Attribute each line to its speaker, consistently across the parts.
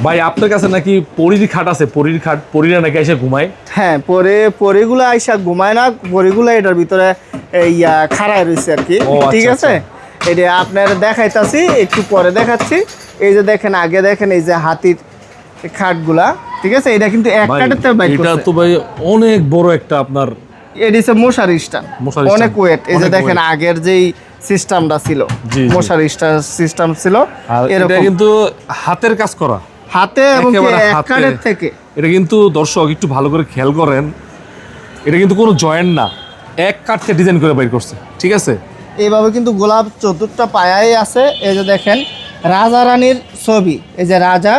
Speaker 1: ভাই আপনার কাছে নাকি পরীর খাট আছে, পরীর খাট, পরীরা নাকি এসে ঘুমায়?
Speaker 2: হ্যাঁ, পরেগুলো আইসা ঘুমায় না, পরেগুলো এটার ভিতরে খাড়ায় রয়েছে আর কি।
Speaker 1: ও,
Speaker 2: ঠিক
Speaker 1: আচ্ছা,
Speaker 2: আছে, এটা আপনার দেখাইতাছি, একটু পরে দেখাচ্ছি। এই যে দেখেন, আগে দেখেন এই যে হাতির খাটগুলা, ঠিক আছে, এটা কিন্তু এক
Speaker 1: ভাই
Speaker 2: কাঠের বাইর
Speaker 1: এটা
Speaker 2: করছে।
Speaker 1: তো ভাই অনেক বড় একটা আপনার
Speaker 2: এটা হচ্ছে মশারি স্টান,
Speaker 1: মশারি
Speaker 2: অনেক
Speaker 1: stand,
Speaker 2: ওয়েট। এই যে
Speaker 1: অনেক
Speaker 2: দেখেন
Speaker 1: weight।
Speaker 2: আগের যেই সিস্টেমটা ছিল,
Speaker 1: জি, জি।
Speaker 2: মশারি সিস্টেম ছিল
Speaker 1: আর এটা
Speaker 2: এরকম
Speaker 1: কিন্তু হাতের কাজ করা,
Speaker 2: হাতে, এবং কি
Speaker 1: একেবারে
Speaker 2: এক
Speaker 1: হাতে।
Speaker 2: কাঠের থেকে।
Speaker 1: এটা কিন্তু দর্শক একটু ভালো করে খেয়াল করেন, এটা কিন্তু কোনো জয়েন্ট না, এক কাঠকে ডিজাইন করে বের করছে, ঠিক আছে?
Speaker 2: এইভাবে কিন্তু গোলাপ চতুর্থটা পায়াই আছে। এই যে দেখেন রাজা রানীর ছবি, এই যে রাজা,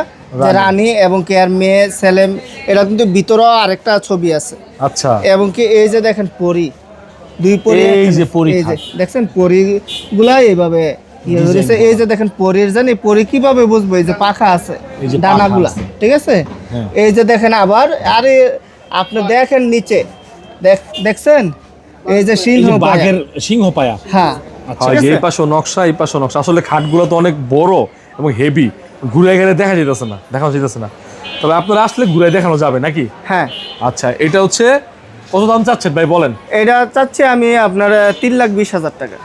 Speaker 2: যে রানী এবং কি আর মেয়ে ছেলে, এটা কিন্তু ভিতরেও আরেকটা ছবি আছে।
Speaker 1: আচ্ছা,
Speaker 2: এবং কি এই যে দেখেন পরী, দুই পরী,
Speaker 1: এই
Speaker 2: এখানে।
Speaker 1: যে পরী
Speaker 2: এই যে
Speaker 1: খাট।
Speaker 2: দেখছেন পরীগুলা এইভাবে ইয়ে
Speaker 1: Design
Speaker 2: হয়েছে। এই যে দেখেন পরীর জানি, পরী কিভাবে বুঝবো? এই যে পাখা আছে,
Speaker 1: এই যে পাখা
Speaker 2: ডানাগুলা,
Speaker 1: আছে।
Speaker 2: ঠিক আছে।
Speaker 1: হ্যাঁ।
Speaker 2: এই যে দেখেন আবার, আরে আপনি দেখেন নিচে, দেখছেন এই যে
Speaker 1: এই
Speaker 2: সিংহ
Speaker 1: যে
Speaker 2: পায়া।
Speaker 1: বাঘের সিংহ পায়া।
Speaker 2: হ্যাঁ,
Speaker 1: আচ্ছা,
Speaker 2: ঠিক
Speaker 1: এই
Speaker 2: আছে?
Speaker 1: পাশে নকশা, এই পাশে নকশা। আসলে খাটগুলো তো অনেক বড় এবং হেভি, ঘুরে গেলে দেখা যেতেছে না, দেখানো যেতেছে না। তবে আপনারা আসলে ঘুরে দেখানো যাবে নাকি?
Speaker 2: হ্যাঁ,
Speaker 1: আচ্ছা, এটা হচ্ছে কত দাম চাচ্ছেন ভাই বলেন?
Speaker 2: এটা চাচ্ছি আমি আপনার 3,20,000 টাকা।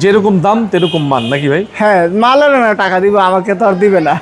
Speaker 1: যেরকম দাম তেরকম মান নাকি ভাই?
Speaker 2: হ্যাঁ, মালের না টাকা দিব, আমাকে তো আর দিবে না।